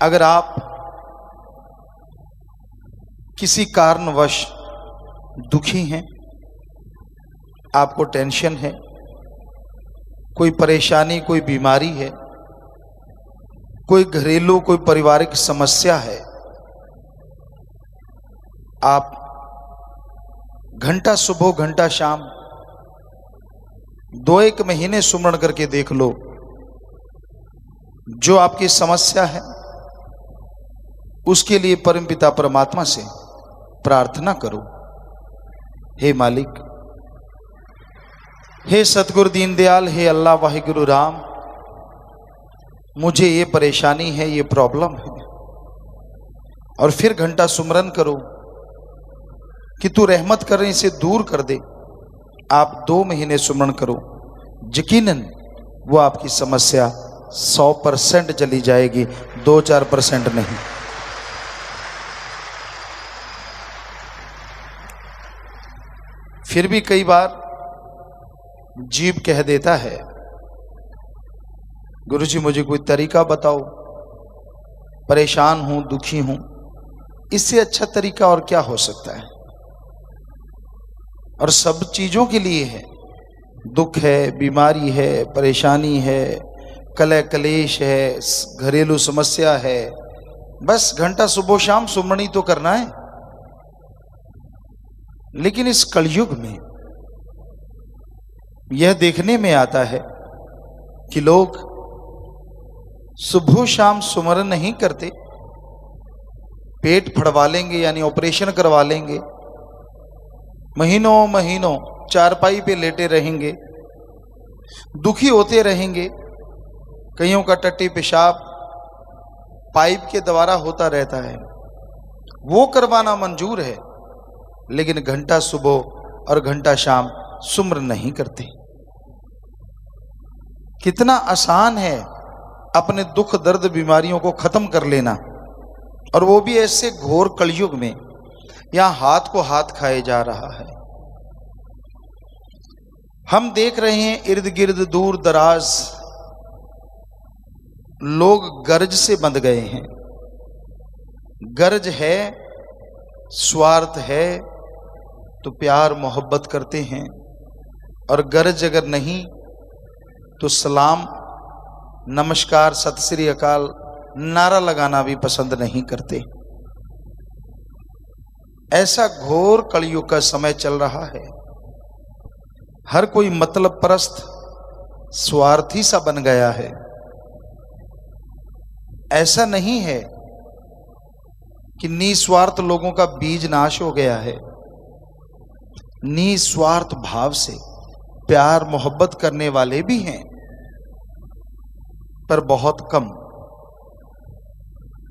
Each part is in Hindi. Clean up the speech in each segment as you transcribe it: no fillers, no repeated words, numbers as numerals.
अगर आप किसी कारणवश दुखी हैं, आपको टेंशन है, कोई परेशानी, कोई बीमारी है, कोई घरेलू, कोई पारिवारिक समस्या है, आप घंटा सुबह घंटा शाम 2-1 महीने सुमरण करके देख लो। जो आपकी समस्या है उसके लिए परमपिता परमात्मा से प्रार्थना करो, हे मालिक, हे सतगुरु दीनदयाल, हे अल्लाह वाहिगुरु राम, मुझे ये परेशानी है, ये प्रॉब्लम है। और फिर घंटा सुमरन करो कि तू रहमत कर, इसे दूर कर दे। आप 2 महीने सुमरण करो, यकीनन वो आपकी समस्या 100% चली जाएगी, 2-4% नहीं। फिर भी कई बार जीव कह देता है, गुरुजी मुझे कोई तरीका बताओ, परेशान हूं, दुखी हूं। इससे अच्छा तरीका और क्या हो सकता है? और सब चीजों के लिए है, दुख है, बीमारी है, परेशानी है, कलह कलेश है, घरेलू समस्या है, बस घंटा सुबह शाम सुमरनी तो करना है। लेकिन इस कलयुग में यह देखने में आता है कि लोग सुबह शाम सुमरन नहीं करते, पेट फड़वा लेंगे यानी ऑपरेशन करवा लेंगे, महीनों महीनों चारपाई पे लेटे रहेंगे, दुखी होते रहेंगे। कईयों का टट्टी पेशाब पाइप के द्वारा होता रहता है, वो करवाना मंजूर है, लेकिन घंटा सुबह और घंटा शाम सुमरन नहीं करते। कितना आसान है अपने दुख दर्द बीमारियों को खत्म कर लेना, और वो भी ऐसे घोर कलयुग में, यहां हाथ को हाथ खाए जा रहा है। हम देख रहे हैं इर्द गिर्द दूर दराज लोग गर्ज से बंध गए हैं। गर्ज है, स्वार्थ है तो प्यार मोहब्बत करते हैं, और गर्ज अगर नहीं तो सलाम, नमस्कार, सत श्री अकाल नारा लगाना भी पसंद नहीं करते। ऐसा घोर कलयुग का समय चल रहा है। हर कोई मतलब परस्त, स्वार्थी सा बन गया है। ऐसा नहीं है कि निस्वार्थ लोगों का बीज नाश हो गया है। निस्वार्थ भाव से प्यार मोहब्बत करने वाले भी हैं, पर बहुत कम।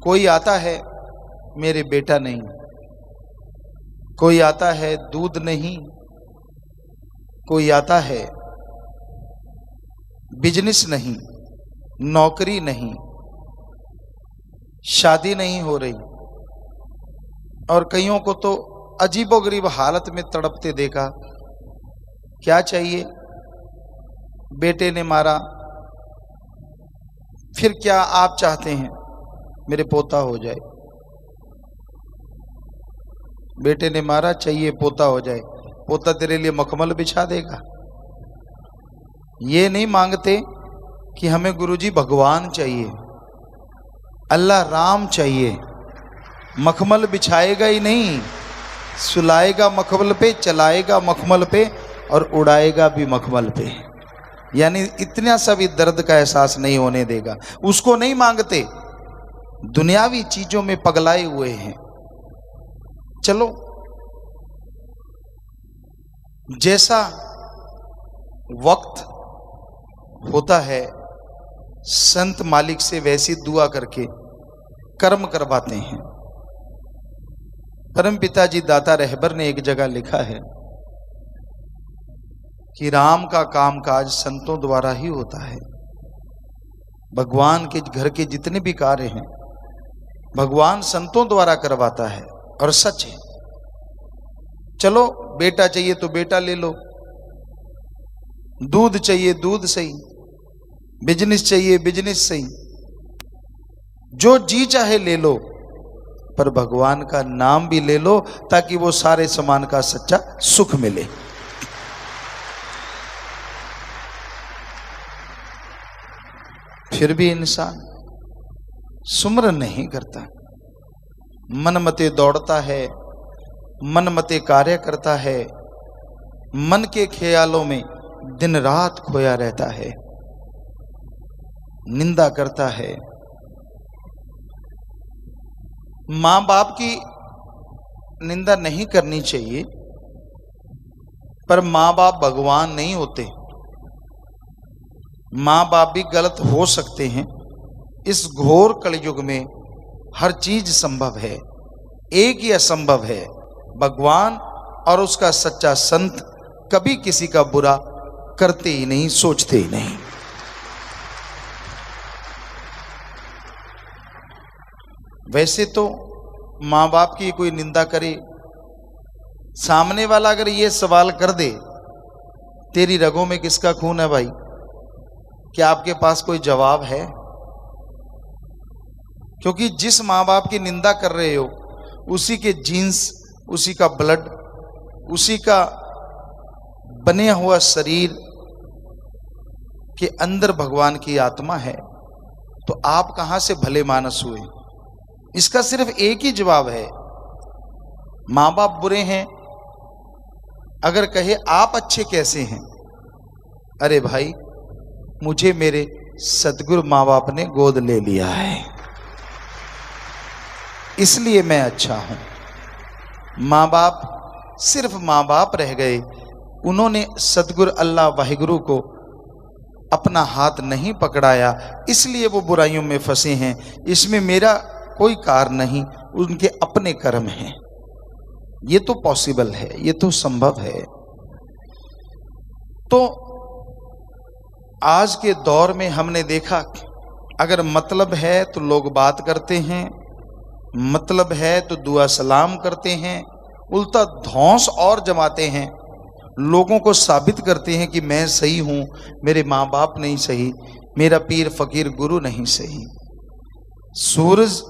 कोई आता है मेरे बेटा नहीं, कोई आता है दूध नहीं, कोई आता है बिजनेस नहीं, नौकरी नहीं, शादी नहीं हो रही, और कईयों को तो अजीबोगरीब हालत में तड़पते देखा। क्या चाहिए? बेटे ने मारा, फिर क्या आप चाहते हैं? मेरे पोता हो जाए। बेटे ने मारा, चाहिए पोता हो जाए। पोता तेरे लिए मखमल बिछा देगा। ये नहीं मांगते कि हमें गुरुजी भगवान चाहिए, अल्लाह राम चाहिए। मखमल बिछाएगा ही नहीं, सुलाएगा मखमल पे, चलाएगा मखमल पे और उड़ाएगा भी मखमल पे। यानी इतना सा भी दर्द का एहसास नहीं होने देगा। उसको नहीं मांगते, दुनियावी चीजों में पगलाए हुए हैं। चलो, जैसा वक्त होता है संत मालिक से वैसी दुआ करके कर्म करवाते हैं। परम पिताजी दाता रहबर ने एक जगह लिखा है कि राम का कामकाज संतों द्वारा ही होता है। भगवान के घर के जितने भी कार्य हैं भगवान संतों द्वारा करवाता है, और सच है। चलो, बेटा चाहिए तो बेटा ले लो, दूध चाहिए दूध सही, बिजनेस चाहिए बिजनेस सही, जो जी चाहे ले लो, पर भगवान का नाम भी ले लो ताकि वो सारे समान का सच्चा सुख मिले। फिर भी इंसान सुमरन नहीं करता, मन मते दौड़ता है, मन मते कार्य करता है, मन के ख्यालों में दिन रात खोया रहता है, निंदा करता है। मां बाप की निंदा नहीं करनी चाहिए, पर मां बाप भगवान नहीं होते। मां बाप भी गलत हो सकते हैं। इस घोर कलयुग में हर चीज संभव है, एक ही असंभव है, भगवान और उसका सच्चा संत कभी किसी का बुरा करते ही नहीं, सोचते ही नहीं। वैसे तो मां बाप की कोई निंदा करे, सामने वाला अगर ये सवाल कर दे, तेरी रगों में किसका खून है भाई, क्या आपके पास कोई जवाब है? क्योंकि जिस मां बाप की निंदा कर रहे हो, उसी के जीन्स, उसी का ब्लड, उसी का बना हुआ शरीर के अंदर भगवान की आत्मा है, तो आप कहां से भले मानस हुए? इसका सिर्फ एक ही जवाब है, मां बाप बुरे हैं। अगर कहे आप अच्छे कैसे हैं? अरे भाई, मुझे मेरे सतगुरु मां बाप ने गोद ले लिया है, इसलिए मैं अच्छा हूं। मां बाप सिर्फ मां बाप रह गए, उन्होंने सतगुरु अल्लाह वाहिगुरु को अपना हाथ नहीं पकड़ाया, इसलिए वो बुराइयों में फंसे हैं। इसमें मेरा कोई कारण नहीं, उनके अपने कर्म हैं। ये तो पॉसिबल है, ये तो संभव है। तो आज के दौर में हमने देखा, अगर मतलब है तो लोग बात करते हैं, मतलब है तो दुआ सलाम करते हैं, उल्टा धौंस और जमाते हैं, लोगों को साबित करते हैं कि मैं सही हूं, मेरे माँ बाप नहीं सही, मेरा पीर फकीर गुरु नहीं सही। सूरज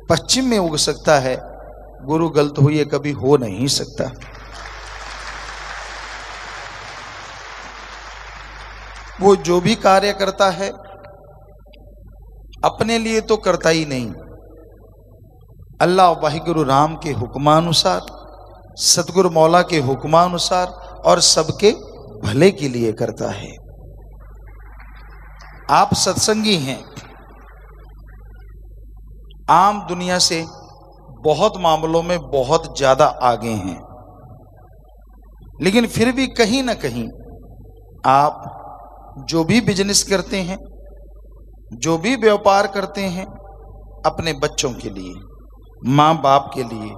पश्चिम में उग सकता है, गुरु गलत हुई कभी हो नहीं सकता। वो जो भी कार्य करता है अपने लिए तो करता ही नहीं, अल्लाह वाहिगुरु राम के हुक्मानुसार, सतगुरु मौला के हुक्मानुसार और सबके भले के लिए करता है। आप सत्संगी हैं, आम दुनिया से बहुत मामलों में बहुत ज्यादा आगे हैं, लेकिन फिर भी कहीं ना कहीं आप जो भी बिजनेस करते हैं, जो भी व्यापार करते हैं, अपने बच्चों के लिए, माँ बाप के लिए,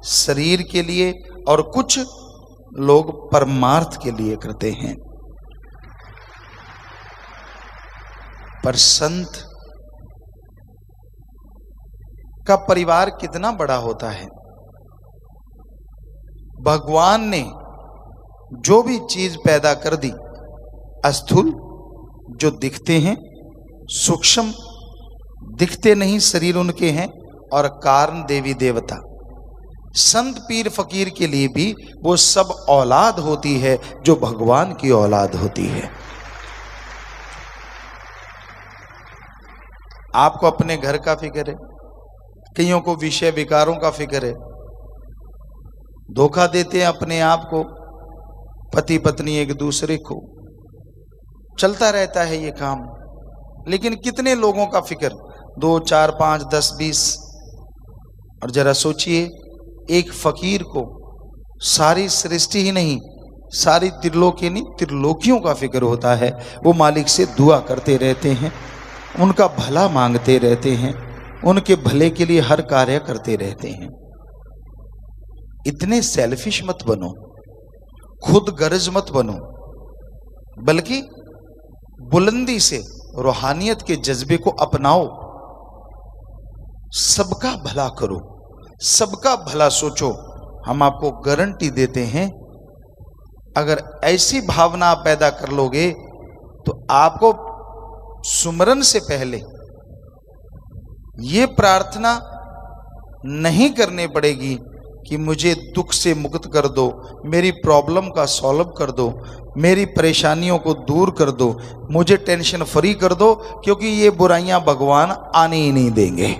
शरीर के लिए, और कुछ लोग परमार्थ के लिए करते हैं। पर संत का परिवार कितना बड़ा होता है। भगवान ने जो भी चीज पैदा कर दी, स्थूल जो दिखते हैं, सूक्ष्म दिखते नहीं शरीर उनके हैं, और कारण देवी देवता, संत पीर फकीर के लिए भी वो सब औलाद होती है जो भगवान की औलाद होती है। आपको अपने घर का फिक्र है, कईयों को विषय विकारों का फिक्र है, धोखा देते हैं अपने आप को, पति पत्नी एक दूसरे को, चलता रहता है ये काम। लेकिन कितने लोगों का फिक्र, 2, 4, 5, 10, 20। और जरा सोचिए, एक फकीर को सारी सृष्टि ही नहीं, सारी त्रिलोकी नहीं, त्रिलोकियों का फिक्र होता है। वो मालिक से दुआ करते रहते हैं, उनका भला मांगते रहते हैं, उनके भले के लिए हर कार्य करते रहते हैं। इतने सेल्फिश मत बनो, खुद गर्ज मत बनो, बल्कि बुलंदी से रूहानियत के जज्बे को अपनाओ। सबका भला करो, सबका भला सोचो। हम आपको गारंटी देते हैं, अगर ऐसी भावना आप पैदा कर लोगे तो आपको सुमरन से पहले ये प्रार्थना नहीं करनी पड़ेगी कि मुझे दुख से मुक्त कर दो, मेरी प्रॉब्लम का सॉल्व कर दो, मेरी परेशानियों को दूर कर दो, मुझे टेंशन फ्री कर दो, क्योंकि ये बुराइयां भगवान आने ही नहीं देंगे।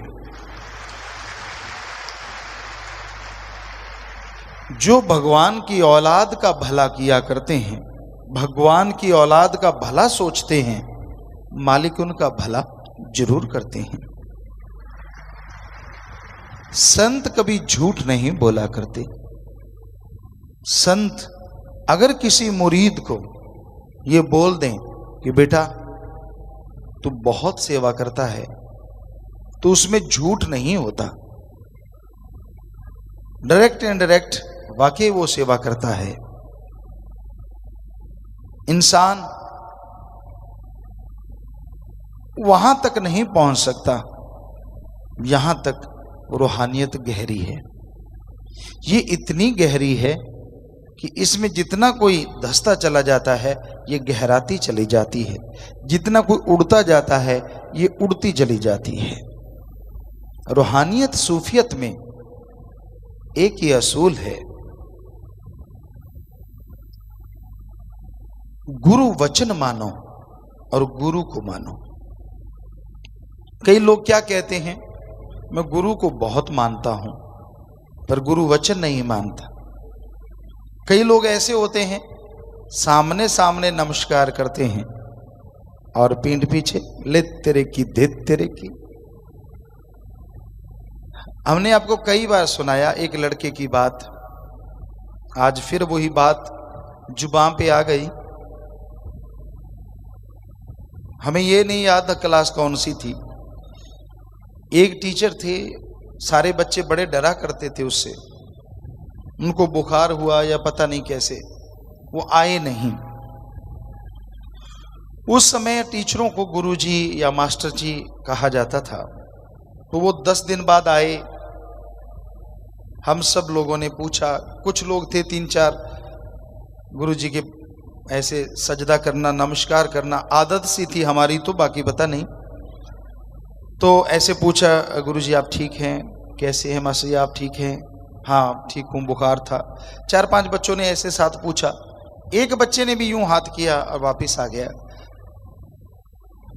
जो भगवान की औलाद का भला किया करते हैं, भगवान की औलाद का भला सोचते हैं, मालिक उनका भला जरूर करते हैं। संत कभी झूठ नहीं बोला करते। संत अगर किसी मुरीद को ये बोल दें कि बेटा तू बहुत सेवा करता है, तो उसमें झूठ नहीं होता, डायरेक्ट एंड डायरेक्ट वाकई वो सेवा करता है। इंसान वहां तक नहीं पहुंच सकता यहां तक रूहानियत गहरी है। ये इतनी गहरी है कि इसमें जितना कोई धंसता चला जाता है ये गहराती चली जाती है, जितना कोई उड़ता जाता है ये उड़ती चली जाती है। रूहानियत सूफियत में एक ही असूल है, गुरु वचन मानो और गुरु को मानो। कई लोग क्या कहते हैं, मैं गुरु को बहुत मानता हूं पर गुरु वचन नहीं मानता। कई लोग ऐसे होते हैं सामने सामने नमस्कार करते हैं और पीठ पीछे ले तेरे की दे तेरे की। हमने आपको कई बार सुनाया एक लड़के की बात, आज फिर वही बात जुबान पे आ गई। हमें ये नहीं याद क्लास कौन सी थी। एक टीचर थे, सारे बच्चे बड़े डरा करते थे उससे, उनको बुखार हुआ या पता नहीं कैसे वो आए नहीं। उस समय टीचरों को गुरुजी या मास्टर जी कहा जाता था, तो वो 10 दिन बाद आए। हम सब लोगों ने पूछा, कुछ लोग थे 3-4 गुरुजी के ऐसे सजदा करना नमस्कार करना आदत सी थी हमारी, तो बाकी पता नहीं। तो ऐसे पूछा, गुरुजी आप ठीक हैं, कैसे हैं मास्टर जी आप ठीक हैं? हाँ ठीक हूँ, बुखार था। 4-5 बच्चों ने ऐसे साथ पूछा, एक बच्चे ने भी यूं हाथ किया और वापस आ गया।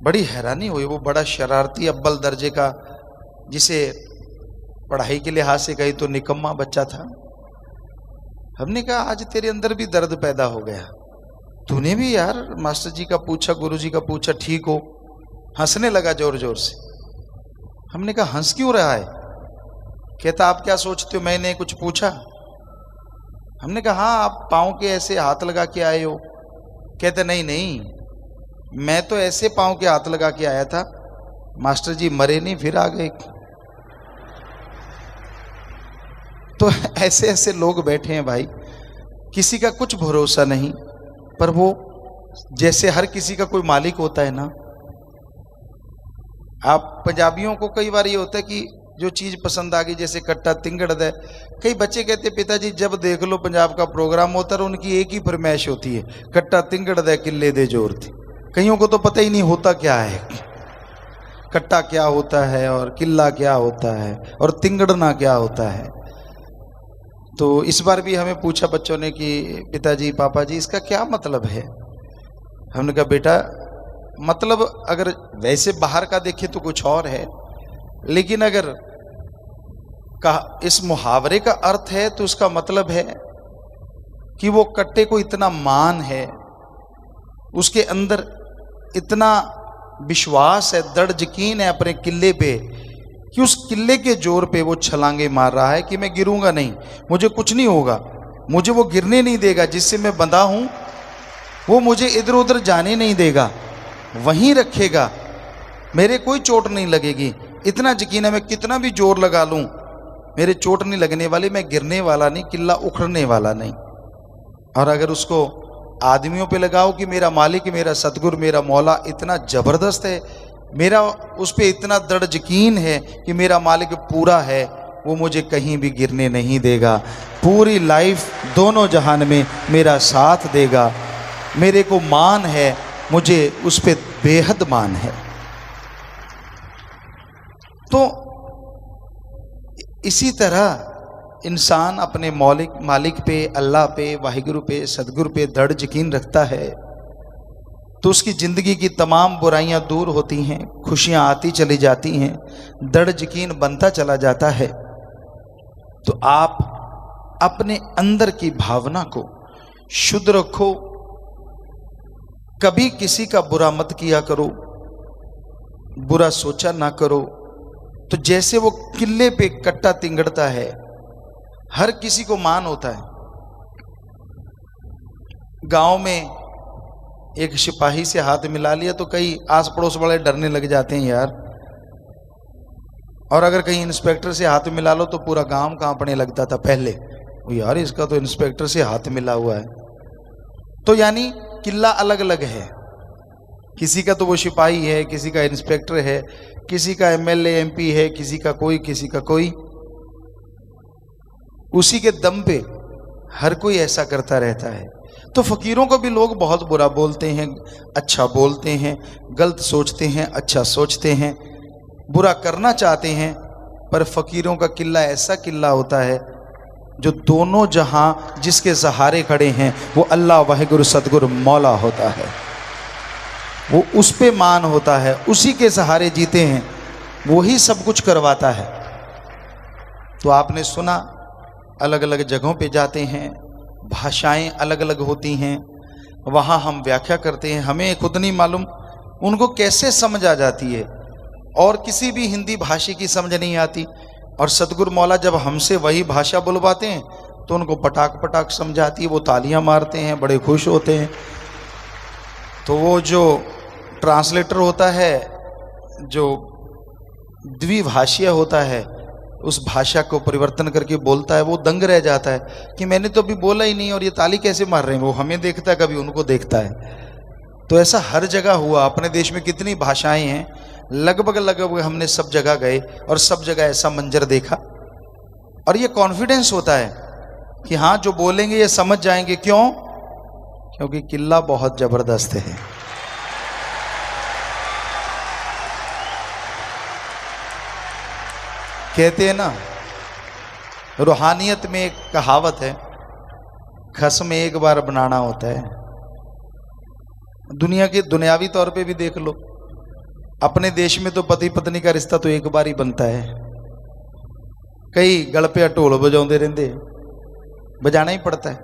बड़ी हैरानी हुई, वो बड़ा शरारती अव्वल दर्जे का, जिसे पढ़ाई के लिहाज से कही तो निकम्मा बच्चा था। हमने कहा आज तेरे अंदर भी दर्द पैदा हो गया, तूने भी यार मास्टर जी का पूछा गुरुजी का पूछा ठीक हो। हंसने लगा जोर जोर से। हमने कहा हंस क्यों रहा है? कहता आप क्या सोचते हो मैंने कुछ पूछा? हमने कहा हाँ आप पाँव के ऐसे हाथ लगा के आए हो। कहते नहीं नहीं, मैं तो ऐसे पाँव के हाथ लगा के आया था, मास्टर जी मरे नहीं फिर आ गए। तो ऐसे ऐसे लोग बैठे हैं भाई, किसी का कुछ भरोसा नहीं, पर वो जैसे हर किसी का कोई मालिक होता है ना। आप पंजाबियों को कई बार ये होता है कि जो चीज़ पसंद आ गई, जैसे कट्टा तिंगड़ दे। कई बच्चे कहते पिताजी जब देख लो पंजाब का प्रोग्राम होता है उनकी एक ही फरमाइश होती है, कट्टा तिंगड़ दे किले दे जोर थी। कईयों को तो पता ही नहीं होता क्या है, कट्टा क्या होता है और किला क्या होता है और तिंगड़ना क्या होता है। तो इस बार भी हमें पूछा बच्चों ने कि पिताजी पापा जी इसका क्या मतलब है? हमने कहा बेटा मतलब अगर वैसे बाहर का देखे तो कुछ और है, लेकिन अगर इस मुहावरे का अर्थ है तो उसका मतलब है कि वो कट्टे को इतना मान है, उसके अंदर इतना विश्वास है, दृढ़ यकीन है अपने किले पे कि उस किले के जोर पे वो छलांगे मार रहा है कि मैं गिरूंगा नहीं, मुझे कुछ नहीं होगा, मुझे वो गिरने नहीं देगा, जिससे मैं बंधा हूं वो मुझे इधर उधर जाने नहीं देगा, वहीं रखेगा, मेरे कोई चोट नहीं लगेगी। इतना यकीन है, मैं कितना भी जोर लगा लूं मेरे चोट नहीं लगने वाली, मैं गिरने वाला नहीं, किला उखड़ने वाला नहीं। और अगर उसको आदमियों पे लगाओ कि मेरा मालिक मेरा सतगुरु मेरा मौला इतना जबरदस्त है, मेरा उस पे इतना दृढ़ यकीन है कि मेरा मालिक पूरा है, वो मुझे कहीं भी गिरने नहीं देगा, पूरी लाइफ दोनों जहान में मेरा साथ देगा, मेरे को मान है, मुझे उस पे बेहद मान है। तो इसी तरह इंसान अपने मालिक पे, अल्लाह पे, वाहिगुरु पे, सदगुरु पे दृढ़ यकीन रखता है तो उसकी ज़िंदगी की तमाम बुराइयां दूर होती हैं, खुशियां आती चली जाती हैं, दृढ़ यकीन बनता चला जाता है। तो आप अपने अंदर की भावना को शुद्ध रखो, कभी किसी का बुरा मत किया करो, बुरा सोचा ना करो। तो जैसे वो किले पे कट्टा तिंगड़ता है, हर किसी को मान होता है। गांव में एक सिपाही से हाथ मिला लिया तो कई आस पड़ोस वाले डरने लग जाते हैं यार, और अगर कहीं इंस्पेक्टर से हाथ मिला लो तो पूरा गांव कांपने लगता था पहले, यार इसका तो इंस्पेक्टर से हाथ मिला हुआ है। तो यानी किला अलग अलग है, किसी का तो वो सिपाही है, किसी का इंस्पेक्टर है, किसी का एमएलए एमपी है, किसी का कोई। उसी के दम पे हर कोई ऐसा करता रहता है। तो फकीरों को भी लोग बहुत बुरा बोलते हैं, अच्छा बोलते हैं, गलत सोचते हैं, अच्छा सोचते हैं, बुरा करना चाहते हैं। पर फकीरों का किला ऐसा किला होता है जो दोनों जहां जिसके सहारे खड़े हैं वो अल्लाह वाहिगुरु सदगुरु मौला होता है, वो उस पे मान होता है, उसी के सहारे जीते हैं, वही सब कुछ करवाता है। तो आपने सुना अलग अलग जगहों पे जाते हैं, भाषाएं अलग अलग होती हैं, वहाँ हम व्याख्या करते हैं, हमें खुद नहीं मालूम उनको कैसे समझ आ जाती है, और किसी भी हिंदी भाषी की समझ नहीं आती। और सदगुरु मौला जब हमसे वही भाषा बुलवाते हैं तो उनको पटाक पटाक समझ आती है, वो तालियां मारते हैं, बड़े खुश होते हैं। तो वो जो ट्रांसलेटर होता है, जो द्विभाषीय होता है, उस भाषा को परिवर्तन करके बोलता है, वो दंग रह जाता है कि मैंने तो अभी बोला ही नहीं और ये ताली कैसे मार रहे हैं। वो हमें देखता है, कभी उनको देखता है। तो ऐसा हर जगह हुआ। अपने देश में कितनी भाषाएं हैं, लगभग हमने सब जगह गए और सब जगह ऐसा मंजर देखा। और ये कॉन्फिडेंस होता है कि हाँ जो बोलेंगे ये समझ जाएंगे। क्यों? क्योंकि किला बहुत जबरदस्त है। कहते हैं ना, रूहानियत में एक कहावत है, खस्म एक बार बनाना होता है। दुनिया के दुनियावी तौर पे भी देख लो, अपने देश में तो पति पत्नी का रिश्ता तो एक बार ही बनता है। कई गल पे ढोल बजाते रहते, बजाना ही पड़ता है।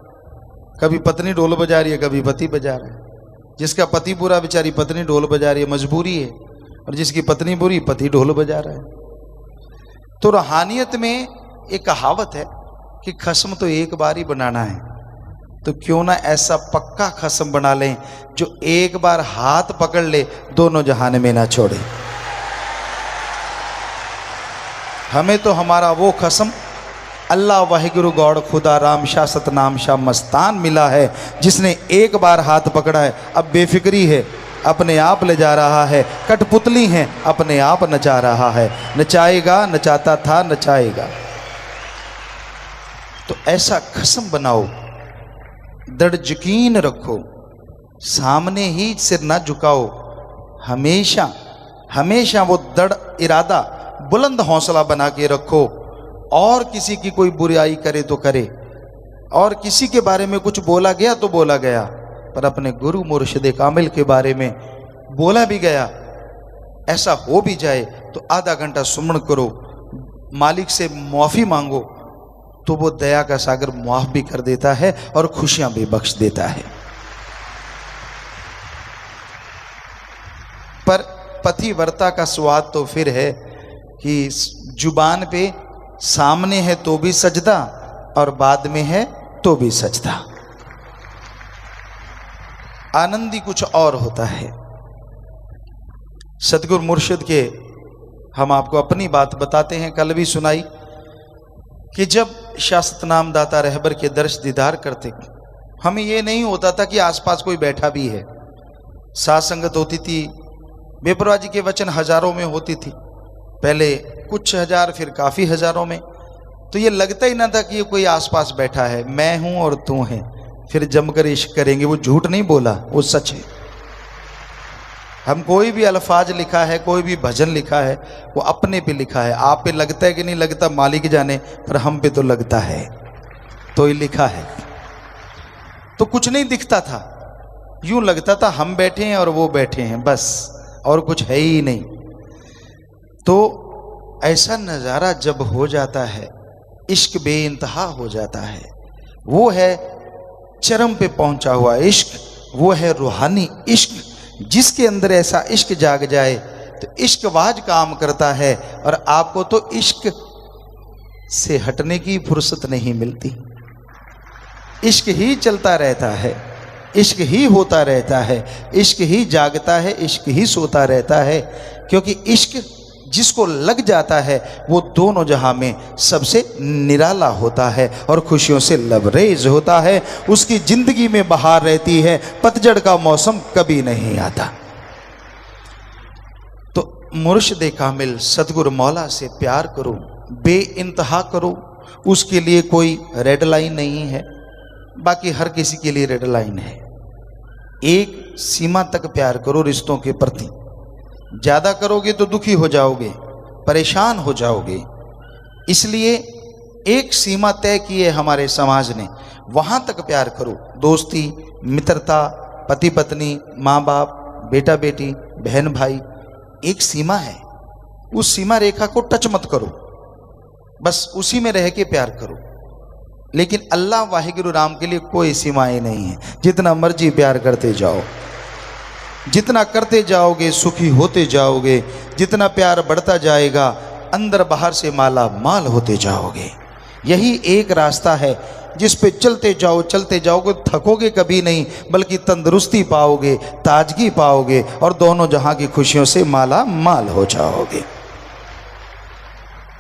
कभी पत्नी ढोल बजा रही है, कभी पति बजा रहा है। जिसका पति बुरा, बेचारी पत्नी ढोल बजा रही है, मजबूरी है। और जिसकी पत्नी बुरी, पति ढोल बजा रहा है। तो रूहानियत में एक कहावत है कि खस्म तो एक बार ही बनाना है, तो क्यों ना ऐसा पक्का खस्म बना लें जो एक बार हाथ पकड़ ले दोनों जहान में ना छोड़े। हमें तो हमारा वो खस्म अल्लाह वाहिगुरु गौड़ खुदा राम शाह सतनाम शाह मस्तान मिला है, जिसने एक बार हाथ पकड़ा है, अब बेफिक्री है, अपने आप ले जा रहा है। कठपुतली हैं, अपने आप नचा रहा है। नचाएगा, नचाता था, नचाएगा। तो ऐसा खस्म बनाओ, दृढ़ यकीन रखो, सामने ही सिर ना झुकाओ। हमेशा हमेशा वो दृढ़ इरादा, बुलंद हौसला बना के रखो। और किसी की कोई बुराई करे तो करे, और किसी के बारे में कुछ बोला गया तो बोला गया, पर अपने गुरु मुर्शिद कामिल के बारे में बोला भी गया, ऐसा हो भी जाए तो आधा घंटा सुमन करो, मालिक से माफ़ी मांगो, तो वो दया का सागर माफ भी कर देता है और खुशियां भी बख्श देता है। पर पतिव्रता का स्वाद तो फिर है कि जुबान पे सामने है तो भी सजदा और बाद में है तो भी सजदा। आनंदी कुछ और होता है। सतगुरु मुर्शिद के हम आपको अपनी बात बताते हैं, कल भी सुनाई, कि जब शाह सतनाम दाता रहबर के दर्श दीदार करते, हमें ये नहीं होता था कि आसपास कोई बैठा भी है। साथ संगत होती थी, बेपरवाह जी के वचन हजारों में होती थी, पहले कुछ हजार फिर काफ़ी हजारों में। तो ये लगता ही ना था कि ये कोई आसपास बैठा है, मैं हूं और तू है, फिर जमकर इश्क करेंगे। वो झूठ नहीं बोला, वो सच है। हम कोई भी अल्फाज लिखा है, कोई भी भजन लिखा है, वो अपने पे लिखा है। आप पे लगता है कि नहीं लगता मालिक जाने, पर हम पे तो लगता है, तो ये लिखा है। तो कुछ नहीं दिखता था, यूं लगता था हम बैठे हैं और वो बैठे हैं, बस, और कुछ है ही नहीं। तो ऐसा नज़ारा जब हो जाता है, इश्क बेइंतहा हो जाता है, वो है चरम पे पहुंचा हुआ इश्क, वो है रूहानी इश्क। जिसके अंदर ऐसा इश्क जाग जाए तो इश्कबाज काम करता है, और आपको तो इश्क से हटने की फुर्सत नहीं मिलती। इश्क ही चलता रहता है, इश्क ही होता रहता है, इश्क ही जागता है, इश्क ही सोता रहता है। क्योंकि इश्क जिसको लग जाता है वो दोनों जहां में सबसे निराला होता है और खुशियों से लबरेज होता है। उसकी जिंदगी में बहार रहती है, पतझड़ का मौसम कभी नहीं आता। तो मुर्शिद कामिल सतगुरु मौला से प्यार करो, बेइंतहा करो। उसके लिए कोई रेड लाइन नहीं है, बाकी हर किसी के लिए रेड लाइन है। एक सीमा तक प्यार करो रिश्तों के प्रति, ज्यादा करोगे तो दुखी हो जाओगे, परेशान हो जाओगे। इसलिए एक सीमा तय की है हमारे समाज ने, वहां तक प्यार करो। दोस्ती, मित्रता, पति पत्नी, माँ बाप, बेटा बेटी, बहन भाई, एक सीमा है। उस सीमा रेखा को टच मत करो, बस उसी में रह के प्यार करो। लेकिन अल्लाह वाहिगुरु राम के लिए कोई सीमाएं नहीं है। जितना मर्जी प्यार करते जाओ, जितना करते जाओगे सुखी होते जाओगे। जितना प्यार बढ़ता जाएगा अंदर बाहर से माला माल होते जाओगे। यही एक रास्ता है जिस पे चलते जाओगे, थकोगे कभी नहीं, बल्कि तंदुरुस्ती पाओगे, ताजगी पाओगे और दोनों जहां की खुशियों से माला माल हो जाओगे।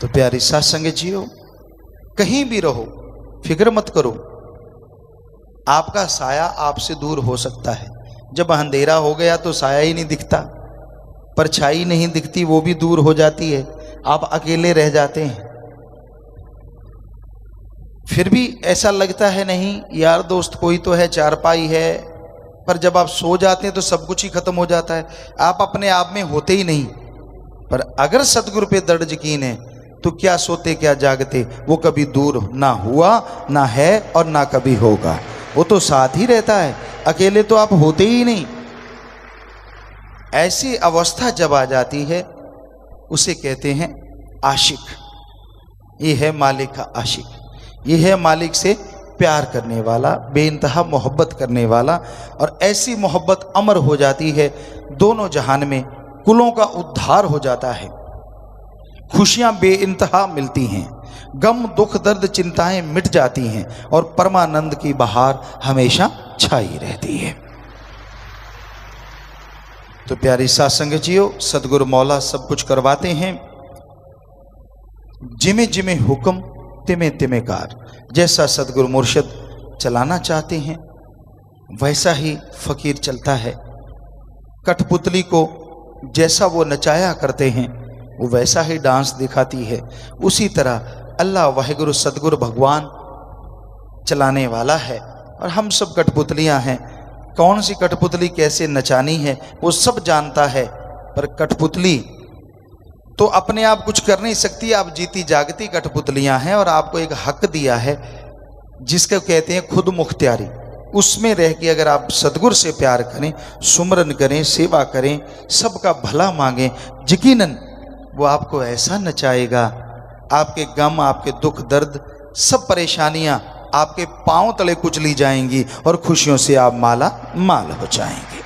तो प्यारी साथ संग जियो, कहीं भी रहो, फिक्र मत करो। आपका साया आपसे दूर हो सकता है। जब अंधेरा हो गया तो साया ही नहीं दिखता, परछाई नहीं दिखती, वो भी दूर हो जाती है, आप अकेले रह जाते हैं। फिर भी ऐसा लगता है नहीं यार दोस्त कोई तो है, चारपाई है, पर जब आप सो जाते हैं तो सब कुछ ही खत्म हो जाता है, आप अपने आप में होते ही नहीं। पर अगर सतगुरु पे दृढ़ यकीन है तो क्या सोते क्या जागते, वो कभी दूर ना हुआ, ना है और ना कभी होगा। वो तो साथ ही रहता है, अकेले तो आप होते ही नहीं। ऐसी अवस्था जब आ जाती है उसे कहते हैं आशिक। ये है मालिक का आशिक, ये है मालिक से प्यार करने वाला, बेइंतहा मोहब्बत करने वाला। और ऐसी मोहब्बत अमर हो जाती है, दोनों जहान में कुलों का उद्धार हो जाता है, खुशियां बेइंतहा मिलती हैं, गम दुख दर्द चिंताएं मिट जाती हैं और परमानंद की बहार हमेशा छाई रहती है। तो प्यारी साथ संग जियो, सतगुरु मौला सब कुछ करवाते हैं। जिमे जिमे हुक्म तिमे तिमे कार। जैसा सतगुरु मुर्शिद चलाना चाहते हैं वैसा ही फकीर चलता है। कठपुतली को जैसा वो नचाया करते हैं वो वैसा ही डांस दिखाती है। उसी तरह अल्लाह वाहिगुरु सतगुरु भगवान चलाने वाला है और हम सब कठपुतलियां हैं। कौन सी कठपुतली कैसे नचानी है वो सब जानता है, पर कठपुतली तो अपने आप कुछ कर नहीं सकती। आप जीती जागती कठपुतलियां हैं और आपको एक हक दिया है जिसको कहते हैं खुद मुख्तियारी। उसमें रह के अगर आप सतगुरु से प्यार करें, सुमरन करें, सेवा करें, सबका भला मांगें, यकीनन वो आपको ऐसा नचाएगा, आपके गम, आपके दुख दर्द, सब परेशानियां आपके पांव तले कुचली जाएंगी और खुशियों से आप माला माल हो जाएंगे।